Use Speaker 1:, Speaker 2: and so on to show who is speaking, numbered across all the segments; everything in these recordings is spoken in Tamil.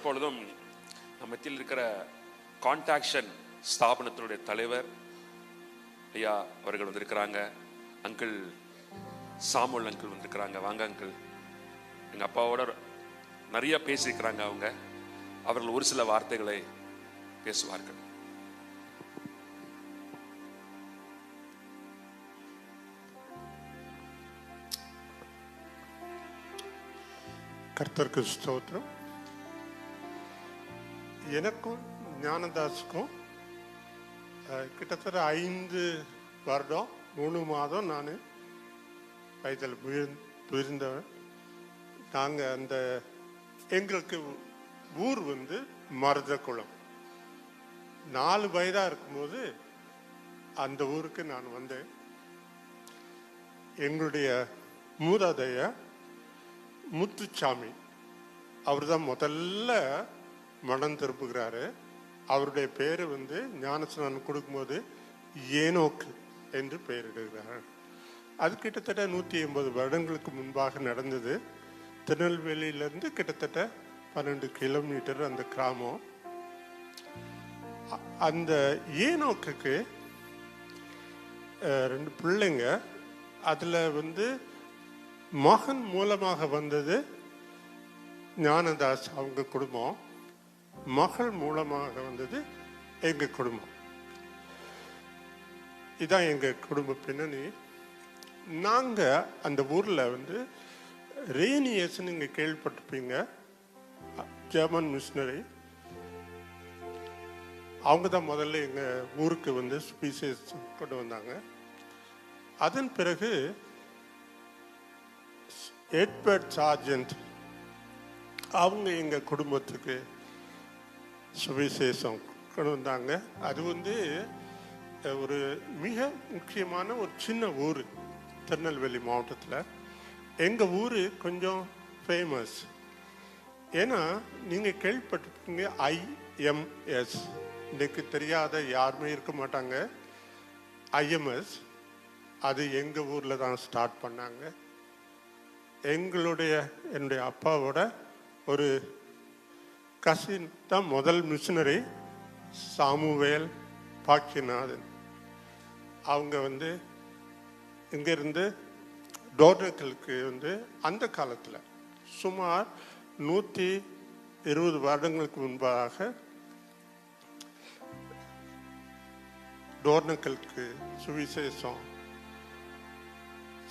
Speaker 1: இப்பொழுதும் நம்ம மத்தியில் இருக்கிற கான்டாக்ஷன் ஸ்தாபனத்தினுடைய தலைவர் ஐயா அவர்கள் வந்திருக்கிறாங்க. அங்கிள் சாமுவல் அங்கிள் வந்திருக்கிறாங்க. வாங்க அங்கிள். எங்கள் அப்பாவோட நிறைய பேசியிருக்கிறாங்க. அவர்கள் ஒரு சில வார்த்தைகளை பேசுவார்கள்.
Speaker 2: கர்த்தருக்கு ஸ்தோத்திரம். எனக்கும் ஞானதாஸுக்கும் கிட்டத்தட்ட 5 வருடம் 3 மாதம் நான் வயதில் போயிருந்தவன். நாங்கள் எங்களுக்கு ஊர் மருதகுளம். 4 வயதாக இருக்கும்போது அந்த ஊருக்கு நான் வந்தேன். எங்களுடைய மூதாதைய முத்துச்சாமி அவர் தான் முதல்ல மனம் திருப்புகிறாரு. அவருடைய பேர் ஞானஸ்நானம் கொடுக்கும்போது ஏனோக்கு என்று பெயரிடுகிறார். அது கிட்டத்தட்ட 180 வருடங்களுக்கு முன்பாக நடந்தது. திருநெல்வேலியிலிருந்து கிட்டத்தட்ட 12 கிலோமீட்டர் அந்த கிராமம். அந்த ஏனோக்குக்கு 2 பிள்ளைங்க. அதில் மகன் மூலமாக வந்தது ஞானதாஸ் அவங்க குடும்பம், மகள் மூலமாக வந்தது எங்க குடும்பம். இதான் எங்க குடும்ப பின்னணி. நாங்க அந்த ஊர்ல ரேனியஸ் நீங்க கேள்விப்பட்டிருப்பீங்க, ஜெர்மன் மிஷனரி. அவங்க தான் முதல்ல எங்க ஊருக்கு சுவிசேஷம் கொண்டு வந்தாங்க. அதன் பிறகு எட்வர்ட் சார்ஜென்ட் அவங்க எங்க குடும்பத்துக்கு சுவிசேஷம் கொண்டு வந்தாங்க. அது ஒரு மிக முக்கியமான ஒரு சின்ன ஊர் திருநெல்வேலி மாவட்டத்தில். எங்கள் ஊர் கொஞ்சம் ஃபேமஸ். ஏன்னா நீங்கள் கேள்விப்பட்டிருப்பீங்க ஐஎம்எஸ். இன்னைக்கு தெரியாத யாருமே இருக்க மாட்டாங்க. ஐஎம்எஸ் அது எங்கள் ஊரில் தான் ஸ்டார்ட் பண்ணாங்க. என்னுடைய அப்பாவோட ஒரு கசின் தான் முதல் மிஷனரி, சாமுவேல் பாக்கியநாதன். அவங்க இங்கிருந்து டோர்னக்கலுக்கு அந்த காலத்தில் சுமார் 120 வருடங்களுக்கு முன்பாக டோர்னக்கலுக்கு சுவிசேஷம்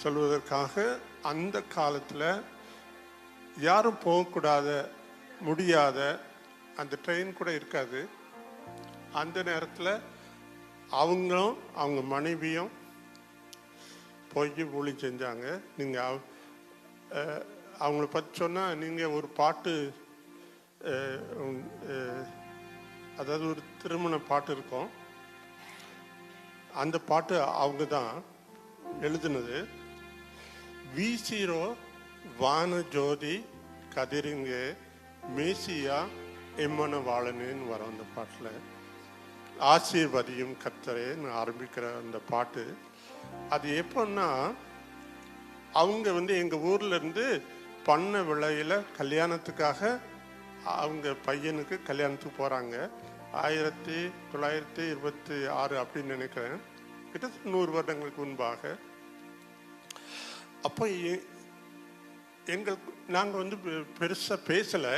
Speaker 2: சொல்வதற்காக அந்த காலத்தில் யாரும் போகக்கூடாத முடியாத அந்த ட்ரெயின் கூட இருக்காது. அந்த நேரத்தில் அவங்களும் அவங்க மனைவியும் போய் ஊழி செஞ்சாங்க. நீங்கள் அவங்கள பற்றி சொன்னால் நீங்கள் ஒரு பாட்டு, அதாவது ஒரு திருமண பாட்டு இருக்கும். அந்த பாட்டு அவங்க தான் எழுதுனது. வீசிரோ வான ஜோதி கதிரிங்க மேசியா எம்மன வாழனேன்னு வரும் அந்த பாட்டில். ஆசீர்வதியும் கர்த்தரேன்னு ஆரம்பிக்கிற அந்த பாட்டு. அது எப்போன்னா அவங்க எங்கள் ஊர்லேருந்து பண்ண விளையில் கல்யாணத்துக்காக அவங்க பையனுக்கு கல்யாணத்துக்கு போகிறாங்க. 1926 அப்படின்னு நினைக்கிறேன், கிட்டத்தட்ட 100 வருடங்களுக்கு முன்பாக. அப்போ நாங்கள் பெருசாக பேசலை.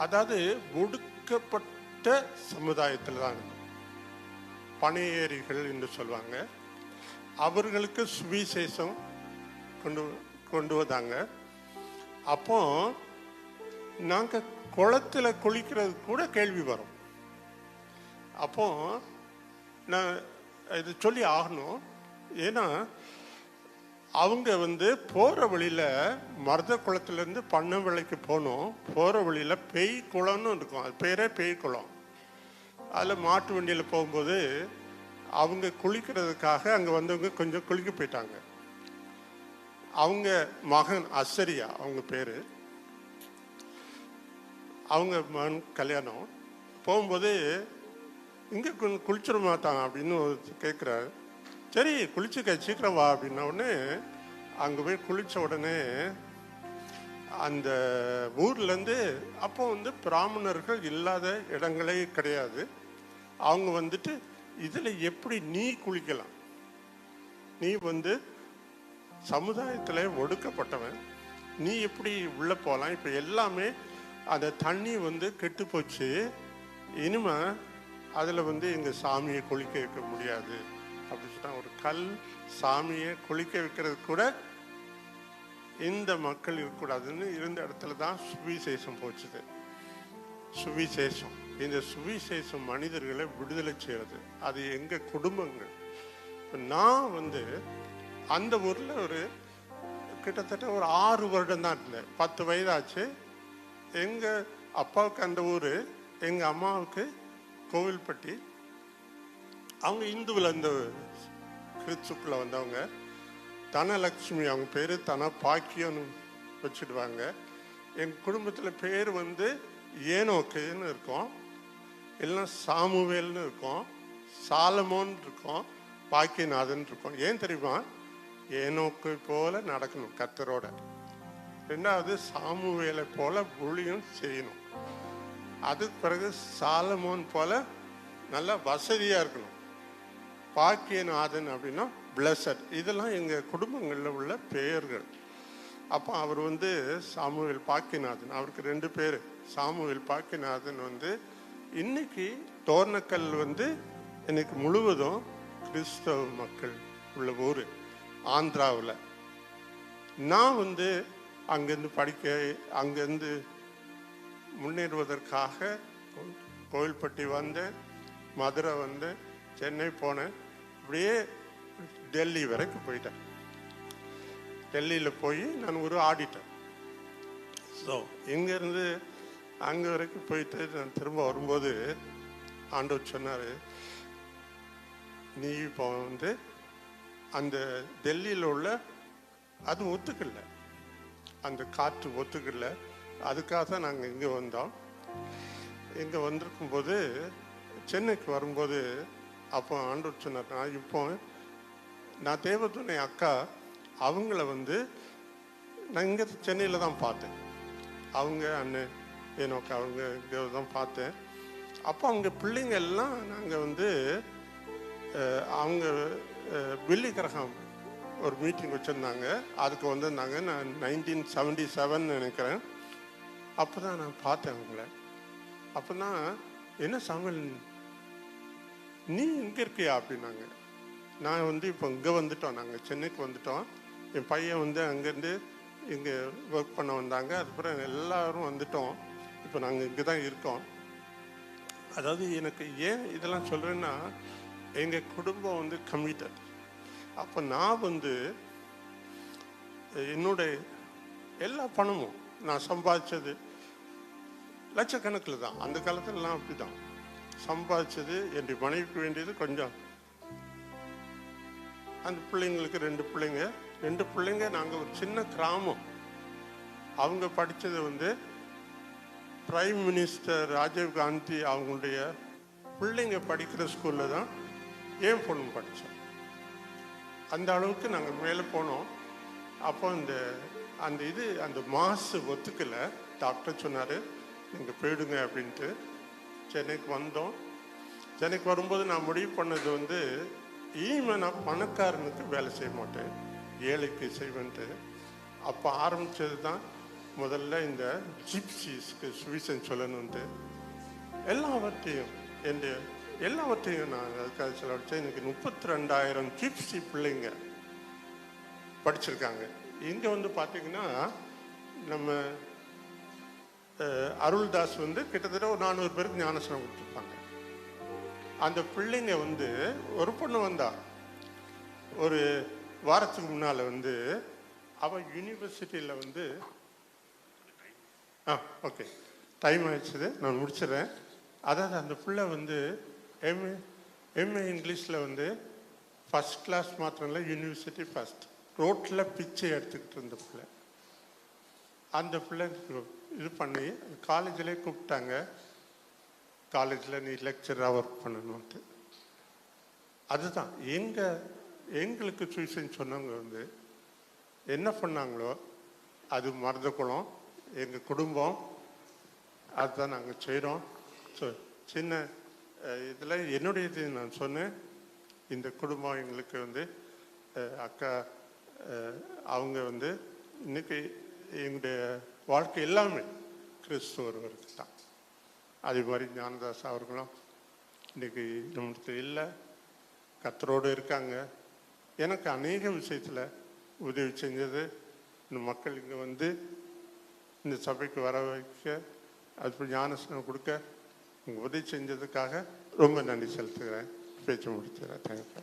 Speaker 2: அதாவது ஒடுக்கப்பட்ட சமுதாயத்தில் தான் பனையேறிகள் என்று சொல்லுவாங்க. அவர்களுக்கு சுவிசேஷம் கொண்டு வந்தாங்க. அப்போ நாங்கள் குளத்தில் குளிக்கிறது கூட கேள்வி வரும். அப்போ நான் இது சொல்லி ஆகணும். ஏன்னா அவங்க போகிற வழியில் மருத குளத்துலேருந்து பண்ண விலைக்கு போனோம். போகிற வழியில் பேய் குளம்னு இருக்கும். அது பேரே பேய் குளம். அதில் மாட்டு வண்டியில் போகும்போது அவங்க குளிக்கிறதுக்காக அங்கே வந்தவங்க கொஞ்சம் குளிக்க போயிட்டாங்க. அவங்க மகன் அசரியா அவங்க பேர். அவங்க மகன் கல்யாணம். போகும்போது இங்கே குளிச்சிட மாட்டான் அப்படின்னு கேட்குறாரு. சரி குளிச்சுக்க, சீக்கிரம் வா அப்படின்ன உடனே அங்கே போய் குளித்த உடனே அந்த ஊர்லேருந்து அப்போ வந்து பிராமணர்கள் இல்லாத இடங்களே கிடையாது. அவங்க வந்துட்டு இதில் எப்படி நீ குளிக்கலாம், நீ வந்து சமுதாயத்தில் ஒடுக்கப்பட்டவன், நீ எப்படி உள்ளே போகலாம், இப்போ எல்லாமே அந்த தண்ணி வந்து கெட்டு போச்சு, இனிமே அதில் வந்து எங்கள் சாமியை குளிக்க வைக்க முடியாது அப்படின்னு சொன்னால், ஒரு கல் சாமியை குளிக்க வைக்கிறது கூட இந்த மக்கள் இருக்கக்கூடாதுன்னு இருந்த இடத்துல தான் சுவிசேஷம் போச்சுது. சுவிசேஷம், இந்த சுவிசேஷம் மனிதர்களை விடுதலை செய்வது, அது எங்கள் குடும்பங்கள். நான் வந்து அந்த ஊரில் ஒரு கிட்டத்தட்ட ஒரு 6 வருடம் தான் இருந்தேன். 10 வயதாச்சு. எங்கள் அப்பாவுக்கு அந்த ஊர், எங்கள் அம்மாவுக்கு கோவில்பட்டி. அவங்க இந்துவில் இந்த கிறிஸ்துக்குள்ளே வந்தவங்க. தனலட்சுமி அவங்க பேர், தன பாக்கியம்னு வச்சுடுவாங்க. எங்கள் குடும்பத்தில் பேர் வந்து ஏனோக்குன்னு இருக்கும், எல்லாம் சாமுவேல்னு இருக்கும், சாலமோன் இருக்கும், பாக்கியநாதன் இருக்கும். ஏன் தெரியுமா? ஏனோக்கு போல நடக்கணும் கர்த்தரோட. ரெண்டாவது சாமுவேலை போல ஊழியம் செய்யணும். அதுக்கு பிறகு சாலமோன் போல நல்லா வசதியாக இருக்கணும். பாக்கியநாதன் அப்படின்னா பிளஸட். இதெல்லாம் எங்கள் குடும்பங்களில் உள்ள பெயர்கள். அப்போ அவர் வந்து சாமுவேல் பாக்கியநாதன், அவருக்கு 2 பேர். சாமுவேல் பாக்கியநாதன் வந்து இன்னைக்கு தோர்னக்கல் வந்து இன்னைக்கு முழுவதும் கிறிஸ்தவ மக்கள் உள்ள ஊர் ஆந்திராவில். நான் வந்து அங்கேருந்து படிக்க, அங்கேருந்து முன்னேறுவதற்காக கோவில்பட்டி வந்தேன், மதுரை வந்தேன், சென்னை போனேன், அப்படியே டெல்லி வரைக்கும் போயிட்டேன். டெல்லியில் போய் நான் ஒரு ஆடிட்டர். ஸோ இங்கேருந்து அங்கே வரைக்கும் போயிட்டு நான் திரும்ப வரும்போது ஆண்டவர் சொன்னார், நீ இப்போ வந்து அந்த டெல்லியில் உள்ள அது ஒத்துக்கல, அந்த காற்று ஒத்துக்கல, அதுக்காக தான் நாங்கள் இங்கே வந்தோம். இங்கே வந்திருக்கும்போது சென்னைக்கு வரும்போது அப்போ ஆண்டவர் சொன்னார், நான் இப்போ நான் தேவதுணை அக்கா அவங்கள வந்து நான் இங்கே சென்னையில் தான் பார்த்தேன். அவங்க அண்ணன் ஏனோக்கா அவங்க இங்கே தான் பார்த்தேன். அப்போ அவங்க பிள்ளைங்க எல்லாம் நாங்கள் வந்து அவங்க பில்லி கிரகம் ஒரு மீட்டிங் வச்சுருந்தாங்க, அதுக்கு வந்திருந்தாங்க. நான் 1977 நினைக்கிறேன். அப்போ தான் நான் பார்த்தேன் அவங்கள. அப்போ தான் என்ன சாமுவேல் நீ இங்கே இருக்கியா அப்படின்னாங்க. நான் வந்து இப்போ இங்கே வந்துட்டோம், நாங்கள் சென்னைக்கு வந்துட்டோம். என் பையன் வந்து அங்கேருந்து இங்கே ஒர்க் பண்ண வந்தாங்க. அதுக்கப்புறம் எல்லாரும் வந்துட்டோம், இப்போ நாங்கள் இங்கே தான் இருக்கோம். அதாவது எனக்கு ஏன் இதெல்லாம் சொல்கிறேன்னா, எங்கள் குடும்பம் வந்து கமிட்டட். அப்போ நான் வந்து என்னுடைய எல்லா பணமும் நான் சம்பாதிச்சது லட்சக்கணக்கில் தான். அந்த காலத்துலலாம் அப்படி தான் சம்பாதிச்சது. என்னுடைய மனைவிக்கு வேண்டியது கொஞ்சம், அந்த பிள்ளைங்களுக்கு 2 பிள்ளைங்க. நாங்கள் ஒரு சின்ன கிராமம். அவங்க படித்தது வந்து பிரைம் மினிஸ்டர் ராஜீவ் காந்தி அவங்களுடைய பிள்ளைங்க படிக்கிற ஸ்கூலில் தான் என் பொண்ணு படித்தோம். அந்த அளவுக்கு நாங்கள் மேலே போனோம். அப்போ அந்த மாசு ஒத்துக்கலை. டாக்டர் சொன்னார், நீங்கள் போயிடுங்க அப்படின்ட்டு. சென்னைக்கு வந்தோம். சென்னைக்கு வரும்போது நான் முடிவு பண்ணது வந்து, இனிமேல் நான் பணக்காரனுக்கு வேலை செய்ய மாட்டேன், ஏழைக்கு செய்வேன்ட்டு. அப்போ ஆரம்பித்தது தான் முதல்ல இந்த ஜிப்சிஸ்க்கு சுவிசேஷம் சொல்லணுன்ட்டு. எல்லாவற்றையும் நான் அதுக்காக செலவழிச்சேன். எனக்கு 32,000 ஜிப்சி பிள்ளைங்க படிச்சிருக்காங்க. இங்கே வந்து பார்த்தீங்கன்னா நம்ம அருள்தாஸ் வந்து கிட்டத்தட்ட ஒரு 400 பேருக்கு ஞானஸ்நானம் கொடுத்துருப்பாங்க. அந்த பிள்ளைங்க வந்து ஒரு பொண்ணு வந்தா ஒரு வாரத்துக்கு முன்னால் வந்து அவள் யூனிவர்சிட்டியில் வந்து ஓகே டைம் ஆயிடுச்சுது, நான் முடிச்சிடுறேன். அதாவது அந்த பிள்ளை வந்து எம்ஏ இங்கிலீஷில் வந்து ஃபஸ்ட் கிளாஸ் மாத்திரம் இல்லை, யூனிவர்சிட்டி ஃபஸ்ட். ரோட்டில் பிச்சை எடுத்துக்கிட்டு இருந்த பிள்ளை. அந்த பிள்ளை இது பண்ணி காலேஜிலே கூப்பிட்டாங்க, காலேஜில் நீ லெக்சராக ஒர்க் பண்ணணுன்ட்டு. அதுதான் எங்களுக்கு சுவிசேஷம் சொன்னவங்க வந்து என்ன பண்ணாங்களோ அது மருதகுளம் எங்கள் குடும்பம் அதுதான் நாங்கள் செய்கிறோம். ஸோ சின்ன இதில் என்னுடைய இது நான் சொன்னேன். இந்த குடும்பம் எங்களுக்கு வந்து அக்கா அவங்க வந்து இன்னைக்கு எங்களுடைய வாழ்க்கை எல்லாமே கிறிஸ்துவர்களுக்கு தான். அதே மாதிரி ஞானதாஸ் அவர்களும் இன்னைக்கு நம்மளுக்கு இல்லை, கர்த்தரோடு இருக்காங்க. எனக்கு அநேக விஷயத்தில் உதவி செஞ்சது, இந்த மக்கள் இங்கே வந்து இந்த சபைக்கு வர வைக்க, அது ஞானஸ்நானம் கொடுக்க உதவி செஞ்சதுக்காக ரொம்ப நன்றி செலுத்துகிறேன். பேச்சு முடிச்சுக்கிறேன். தேங்க்யூ.